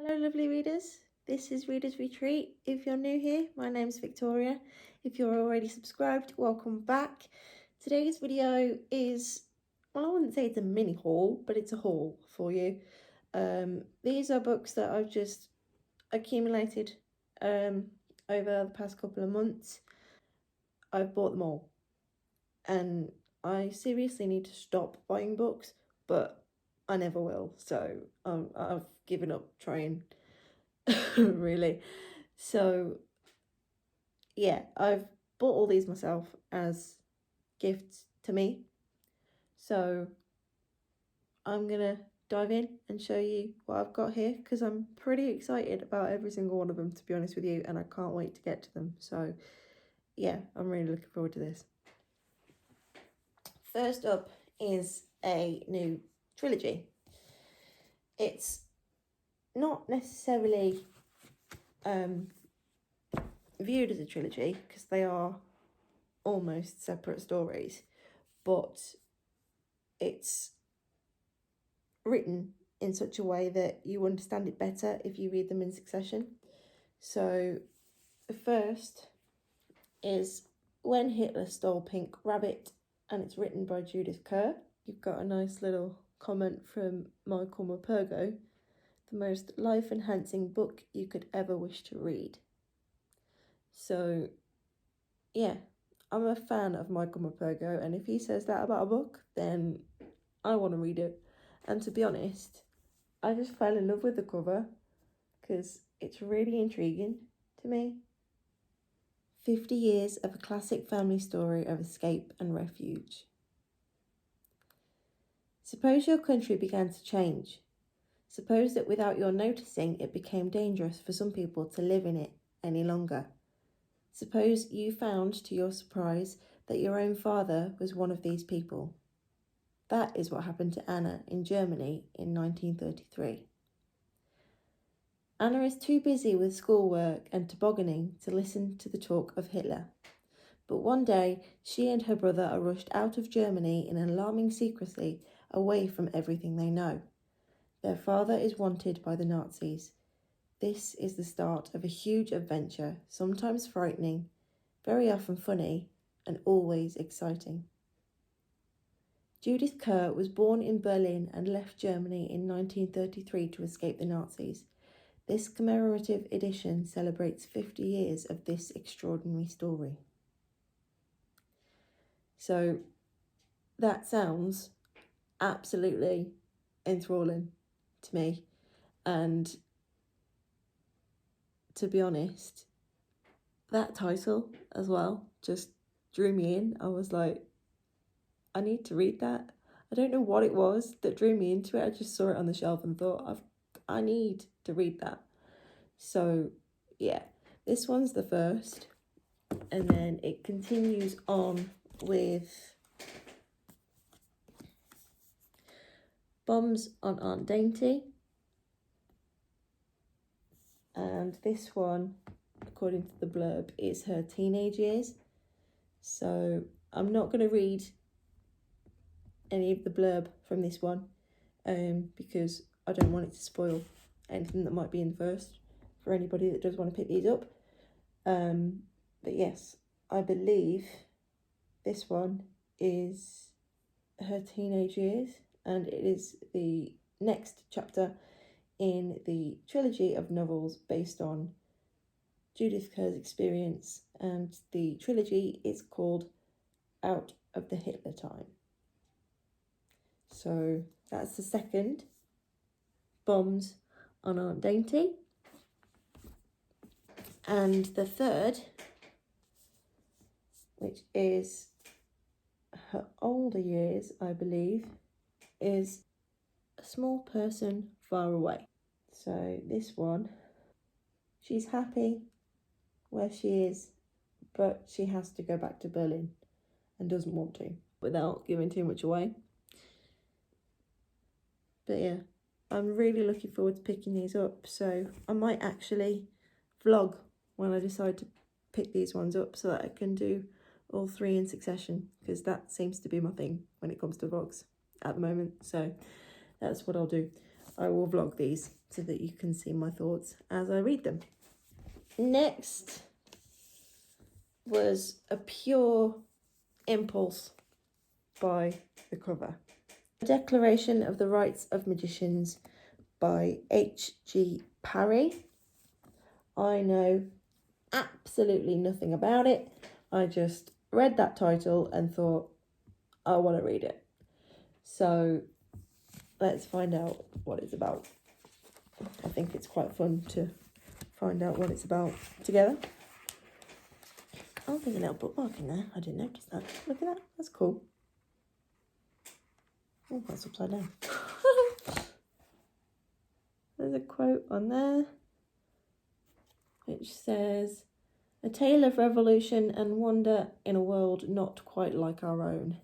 Hello lovely readers, this is Reader's Retreat. If you're new here, my name's Victoria. If you're already subscribed, welcome back. Today's video is, well, I wouldn't say it's a mini haul, but it's a haul for you. These are books that I've just accumulated over the past couple of months. I've bought them all and I seriously need to stop buying books, but I never will, so I've given up trying. Really. So yeah, I've bought all these myself as gifts to me. So I'm gonna dive in and show you what I've got here because I'm pretty excited about every single one of them, to be honest with you, and I can't wait to get to them. So yeah, I'm really looking forward to this. First up is a new trilogy. It's not necessarily viewed as a trilogy because they are almost separate stories, but it's written in such a way that you understand it better if you read them in succession. So the first is When Hitler Stole Pink Rabbit, and it's written by Judith Kerr. You've got a nice little comment from Michael Morpurgo: the most life-enhancing book you could ever wish to read. So yeah, I'm a fan of Michael Morpurgo, and if he says that about a book, then I want to read it. And to be honest, I just fell in love with the cover because it's really intriguing to me. 50 years of a classic family story of escape and refuge. Suppose your country began to change. Suppose that without your noticing, it became dangerous for some people to live in it any longer. Suppose you found, to your surprise, that your own father was one of these people. That is what happened to Anna in Germany in 1933. Anna is too busy with schoolwork and tobogganing to listen to the talk of Hitler. But one day, she and her brother are rushed out of Germany in alarming secrecy, away from everything they know. Their father is wanted by the Nazis. This is the start of a huge adventure, sometimes frightening, very often funny, and always exciting. Judith Kerr was born in Berlin and left Germany in 1933 to escape the Nazis. This commemorative edition celebrates 50 years of this extraordinary story. So that sounds absolutely enthralling to me, and to be honest, that title as well just drew me in. I was like, I need to read that. I don't know what it was that drew me into it. I just saw it on the shelf and thought, I need to read that. So yeah, this one's the first, and then it continues on with Bombs on Aunt Dainty. And this one, according to the blurb, is her teenage years. So I'm not going to read any of the blurb from this one because I don't want it to spoil anything that might be in the first for anybody that does want to pick these up. But yes, I believe this one is her teenage years, and it is the next chapter in the trilogy of novels based on Judith Kerr's experience, and the trilogy is called Out of the Hitler Time. So that's the second, Bombs on Aunt Dainty. And the third, which is her older years, I believe, is A Small Person Far Away. So this one, she's happy where she is, but she has to go back to Berlin and doesn't want to, without giving too much away. But yeah, I'm really looking forward to picking these up, so I might actually vlog when I decide to pick these ones up so that I can do all three in succession, because that seems to be my thing when it comes to vlogs at the moment. So that's what I'll do. I will vlog these so that you can see my thoughts as I read them. Next was a pure impulse by the cover. A Declaration of the Rights of Magicians by H.G. Parry. I know absolutely nothing about it. I just read that title and thought, I want to read it. So let's find out what it's about. I think it's quite fun to find out what it's about together. Oh, there's a little bookmark in there. I didn't notice that. Look at that. That's cool. Oh, that's upside down. There's a quote on there which says, "A tale of revolution and wonder in a world not quite like our own."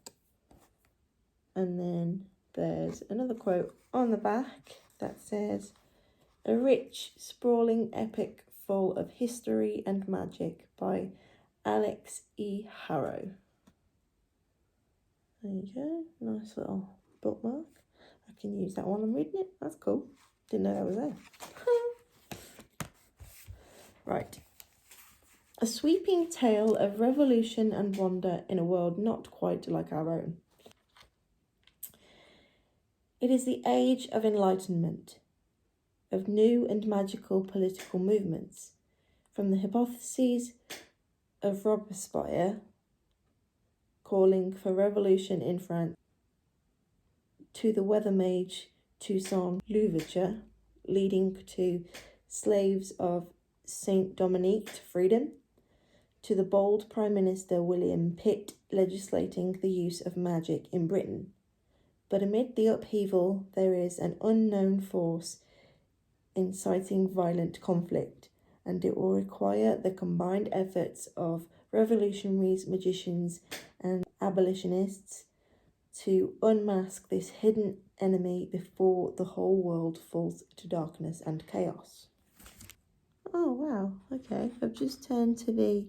And then there's another quote on the back that says, "A rich, sprawling epic full of history and magic by Alex E. Harrow." There you go. Nice little bookmark. I can use that while I'm reading it. That's cool. Didn't know that was there. Right. A sweeping tale of revolution and wonder in a world not quite like our own. It is the age of enlightenment, of new and magical political movements, from the hypotheses of Robespierre calling for revolution in France to the weather mage Toussaint Louverture leading to slaves of Saint Dominique to freedom, to the bold Prime Minister William Pitt legislating the use of magic in Britain. But amid the upheaval, there is an unknown force inciting violent conflict, and it will require the combined efforts of revolutionaries, magicians, and abolitionists to unmask this hidden enemy before the whole world falls to darkness and chaos. Oh, wow. Okay, I've just turned to the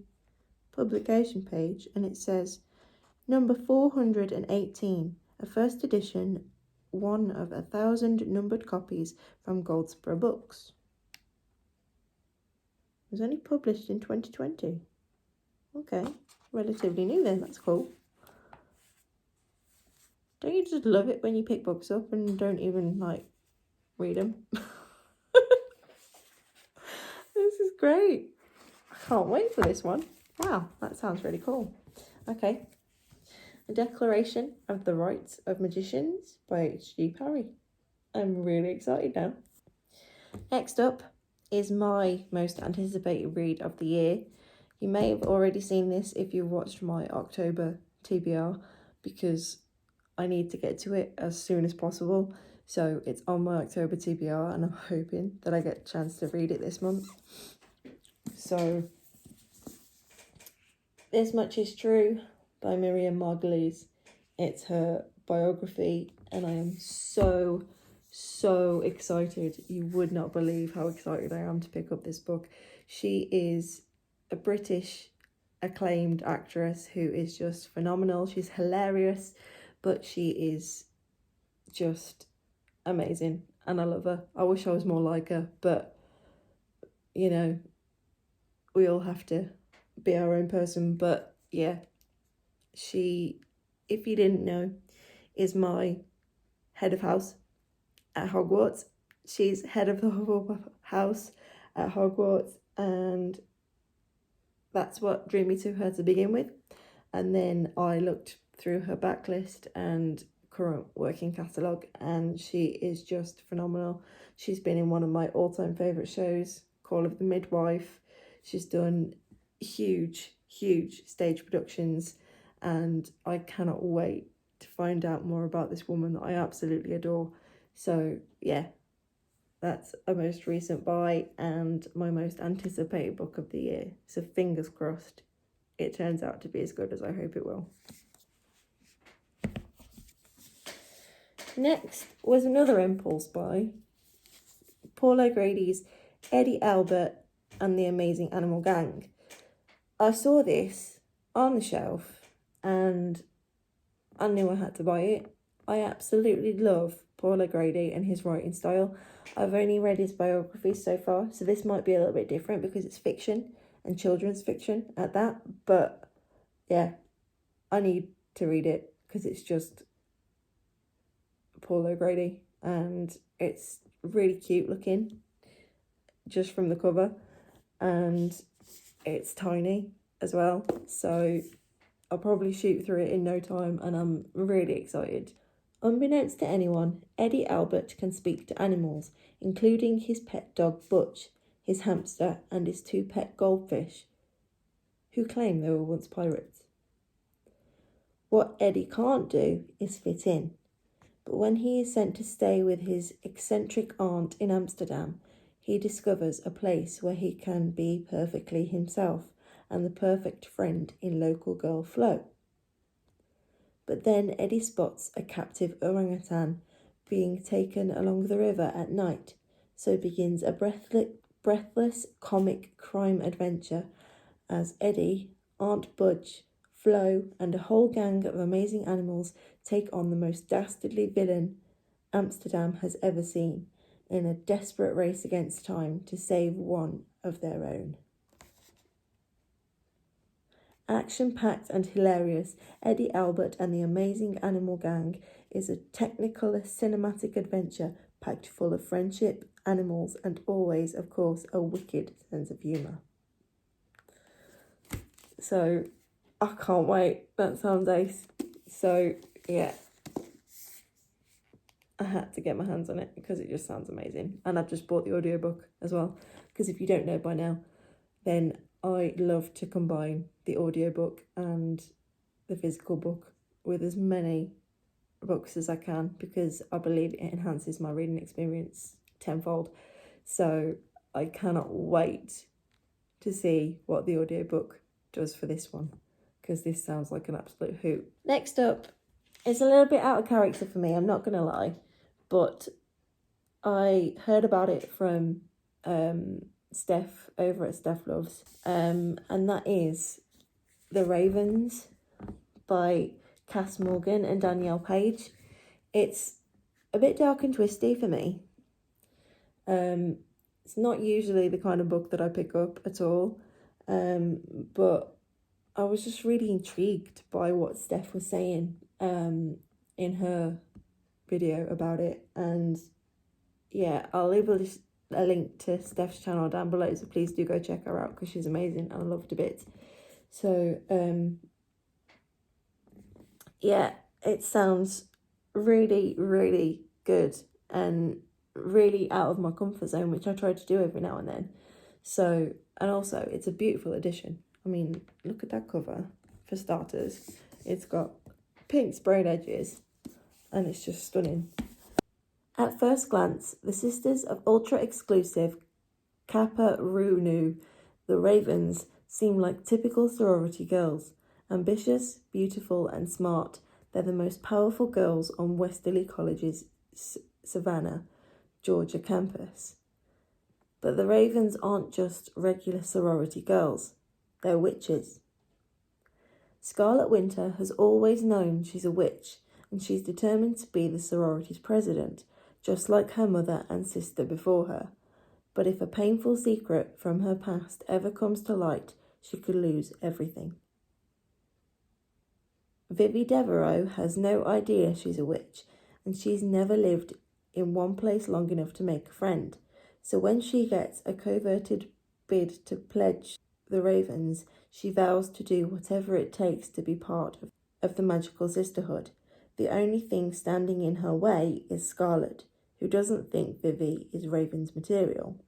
publication page and it says, number 418, a first edition, one of 1,000 numbered copies from Goldsborough Books. It was only published in 2020. Okay, relatively new then, that's cool. Don't you just love it when you pick books up and don't even, read them? This is great. I can't wait for this one. Wow, that sounds really cool. Okay. A Declaration of the Rights of Magicians by H.G. Parry. I'm really excited now. Next up is my most anticipated read of the year. You may have already seen this if you've watched my October TBR, because I need to get to it as soon as possible. So it's on my October TBR and I'm hoping that I get a chance to read it this month. So, This Much Is True by Miriam Margolyes. It's her biography and I am so excited. You would not believe how excited I am to pick up this book. She is a British acclaimed actress who is just phenomenal. She's hilarious, but she is just amazing and I love her. I wish I was more like her, but you know, we all have to be our own person. But yeah, she, if you didn't know, is my head of house at Hogwarts. She's head of the Hufflepuff house at Hogwarts, and that's what drew me to her to begin with. And then I looked through her backlist and current working catalogue, and she is just phenomenal. She's been in one of my all-time favourite shows, Call of the Midwife. She's done huge stage productions, and I cannot wait to find out more about this woman that I absolutely adore. So yeah, that's a most recent buy and my most anticipated book of the year. So fingers crossed it turns out to be as good as I hope it will. Next was another impulse buy, Paulo Grady's Eddie Albert and the Amazing Animal Gang. I saw this on the shelf and I knew I had to buy it. I absolutely love Paulo Grady and his writing style. I've only read his biography so far, so this might be a little bit different because it's fiction and children's fiction at that. But yeah, I need to read it because it's just Paulo Grady and it's really cute looking just from the cover, and it's tiny as well, so I'll probably shoot through it in no time, and I'm really excited. Unbeknownst to anyone, Eddie Albert can speak to animals, including his pet dog Butch, his hamster, and his 2 pet goldfish, who claim they were once pirates. What Eddie can't do is fit in, but when he is sent to stay with his eccentric aunt in Amsterdam, he discovers a place where he can be perfectly himself and the perfect friend in local girl Flo. But then Eddie spots a captive orangutan being taken along the river at night, so begins a breathless comic crime adventure as Eddie, Aunt Budge, Flo, and a whole gang of amazing animals take on the most dastardly villain Amsterdam has ever seen, in a desperate race against time to save one of their own. Action-packed and hilarious, Eddie Albert and the Amazing Animal Gang is a technicolor cinematic adventure packed full of friendship, animals, and always, of course, a wicked sense of humour. So, I can't wait. That sounds ace. So, yeah. I had to get my hands on it because it just sounds amazing. And I've just bought the audiobook as well. Because if you don't know by now, then I love to combine the audiobook and the physical book with as many books as I can, because I believe it enhances my reading experience tenfold. So I cannot wait to see what the audiobook does for this one, because this sounds like an absolute hoot. Next up, it's a little bit out of character for me, I'm not going to lie, but I heard about it from Steph over at Steph Loves, and that is The Ravens by Cass Morgan and Danielle Page. It's a bit dark and twisty for me. It's not usually the kind of book that I pick up at all, but I was just really intrigued by what Steph was saying in her video about it, and yeah, I'll leave a link to Steph's channel down below, so please do go check her out because she's amazing and I loved a bit. So yeah, it sounds really, really good and really out of my comfort zone, which I try to do every now and then. So, and also it's a beautiful edition. I mean, look at that cover for starters. It's got pink sprayed edges and it's just stunning. At first glance, the sisters of ultra-exclusive Kappa Roo Nu, the Ravens, seem like typical sorority girls. Ambitious, beautiful, and smart, they're the most powerful girls on Westerly College's Savannah, Georgia campus. But the Ravens aren't just regular sorority girls, they're witches. Scarlet Winter has always known she's a witch, and she's determined to be the sorority's president, just like her mother and sister before her. But if a painful secret from her past ever comes to light, she could lose everything. Vivi Devereaux has no idea she's a witch, and she's never lived in one place long enough to make a friend. So when she gets a coveted bid to pledge the Ravens, she vows to do whatever it takes to be part of the magical sisterhood. The only thing standing in her way is Scarlet, who doesn't think Vivi is Raven's material.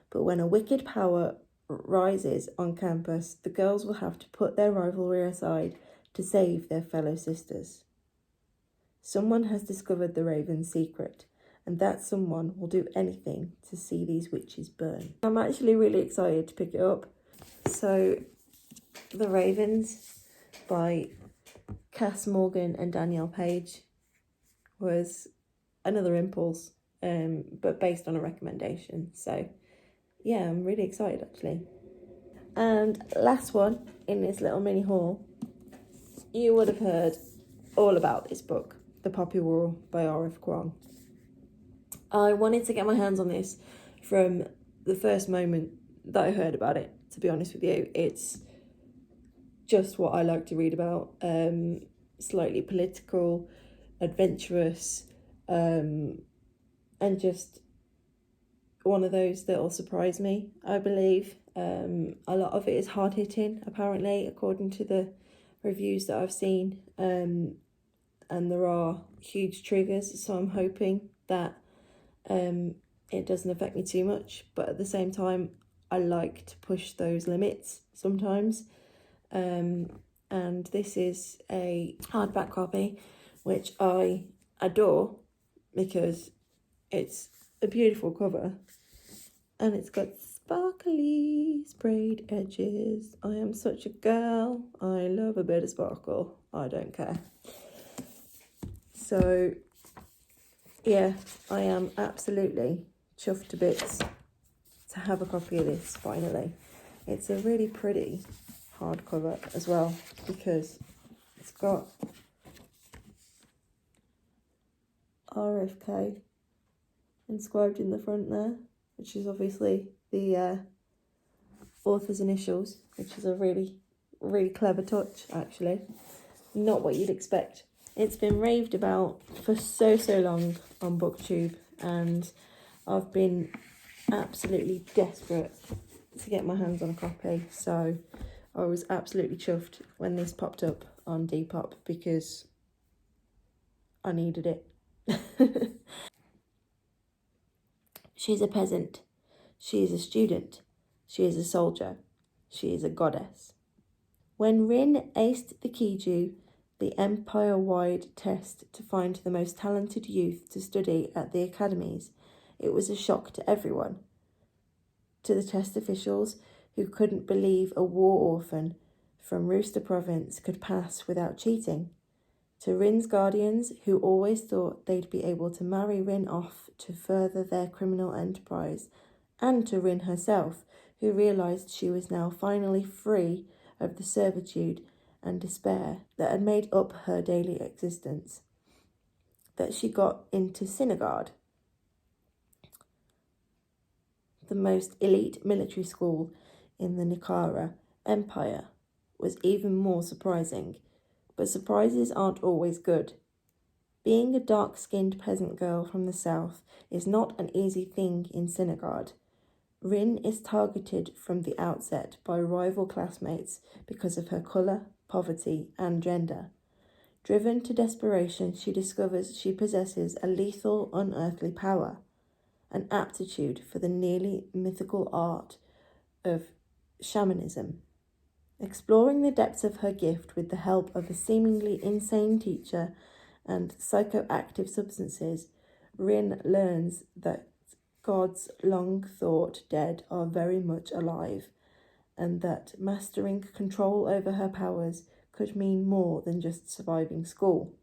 But when a wicked power rises on campus, the girls will have to put their rivalry aside to save their fellow sisters. Someone has discovered the Raven's secret, and that someone will do anything to see these witches burn. I'm actually really excited to pick it up. So, The Ravens by Cass Morgan and Danielle Page was another impulse, but based on a recommendation. So, yeah, I'm really excited actually. And last one in this little mini haul, you would have heard all about this book, The Poppy War by R.F. Quan. I wanted to get my hands on this from the first moment that I heard about it, to be honest with you. It's just what I like to read about. Slightly political, adventurous, and just one of those that will surprise me, I believe. A lot of it is hard-hitting, apparently, according to the reviews that I've seen. And there are huge triggers, so I'm hoping that it doesn't affect me too much. But at the same time, I like to push those limits sometimes. And this is a hardback copy, which I adore because it's a beautiful cover and it's got sparkly sprayed edges. I am such a girl. I love a bit of sparkle. I don't care. So yeah, I am absolutely chuffed to bits to have a copy of this finally. It's a really pretty hardcover as well because it's got RFK inscribed in the front there, which is obviously the author's initials, which is a really, really clever touch, actually. Not what you'd expect. It's been raved about for so long on Booktube, and I've been absolutely desperate to get my hands on a copy, so I was absolutely chuffed when this popped up on Depop because I needed it. She's a peasant. She is a student. She is a soldier. She is a goddess. When Rin aced the Kiju, the empire-wide test to find the most talented youth to study at the academies, it was a shock to everyone. To the test officials, who couldn't believe a war orphan from Rooster Province could pass without cheating. To Rin's guardians, who always thought they'd be able to marry Rin off to further their criminal enterprise, and to Rin herself, who realised she was now finally free of the servitude and despair that had made up her daily existence. That she got into Synagogue, the most elite military school in the Nicara Empire, was even more surprising. But surprises aren't always good. Being a dark-skinned peasant girl from the south is not an easy thing in Synagogue. Rin is targeted from the outset by rival classmates because of her colour, poverty, and gender. Driven to desperation, she discovers she possesses a lethal, unearthly power, an aptitude for the nearly mythical art of shamanism. Exploring the depths of her gift with the help of a seemingly insane teacher and psychoactive substances, Rin learns that gods long thought dead are very much alive, and that mastering control over her powers could mean more than just surviving school.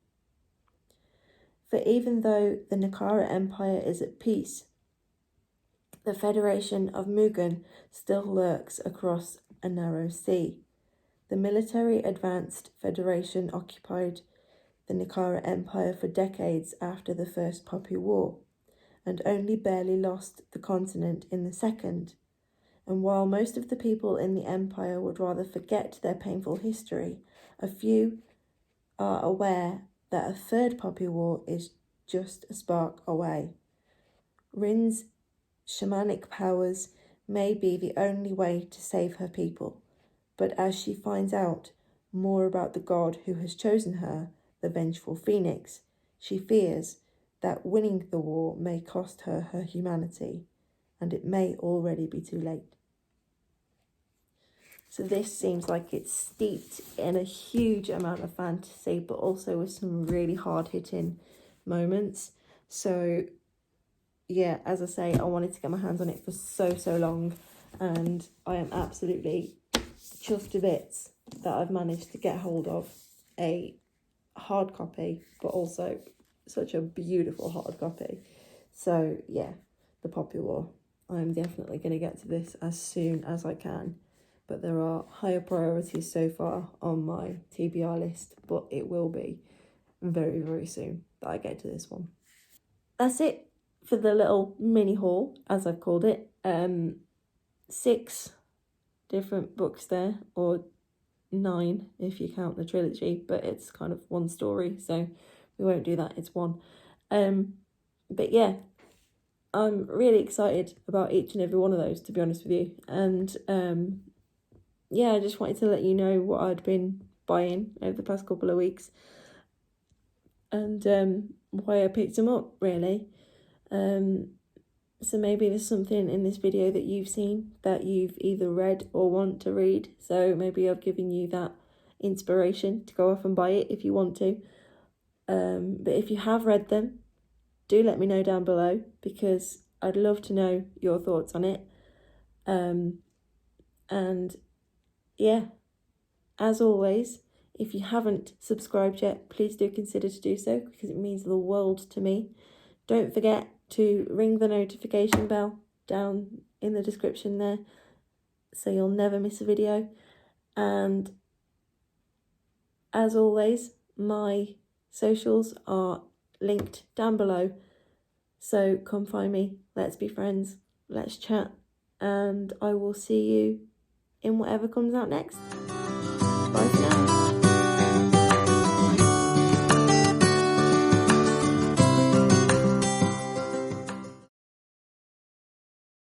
For even though the Nicara Empire is at peace, the Federation of Mugen still lurks across a narrow sea. The military advanced Federation occupied the Nicara Empire for decades after the First Poppy War, and only barely lost the continent in the second. And while most of the people in the Empire would rather forget their painful history, a few are aware that a third Poppy War is just a spark away. Rin's shamanic powers may be the only way to save her people, but as she finds out more about the god who has chosen her, the vengeful phoenix, she fears that winning the war may cost her her humanity, and it may already be too late. So this seems like it's steeped in a huge amount of fantasy, but also with some really hard-hitting moments. So yeah, as I say, I wanted to get my hands on it for so long, and I am absolutely chuffed to bits that I've managed to get hold of a hard copy, but also such a beautiful hard copy. So yeah, the Poppy War. I'm definitely going to get to this as soon as I can, but there are higher priorities so far on my TBR list, but it will be very soon that I get to this one. That's it for the little mini haul, as I've called it. 6 different books there, or 9 if you count the trilogy, but it's kind of one story, so we won't do that, it's one. But yeah, I'm really excited about each and every one of those, to be honest with you. And yeah, I just wanted to let you know what I'd been buying over the past couple of weeks, and why I picked them up, really. So maybe there's something in this video that you've seen that you've either read or want to read, so maybe I've given you that inspiration to go off and buy it if you want to. But if you have read them, do let me know down below, because I'd love to know your thoughts on it. And yeah, as always, if you haven't subscribed yet, please do consider to do so, because it means the world to me. Don't forget to ring the notification bell down in the description there, so you'll never miss a video. And as always, my socials are linked down below, so come find me, let's be friends, let's chat, and I will see you in whatever comes out next. Bye for now.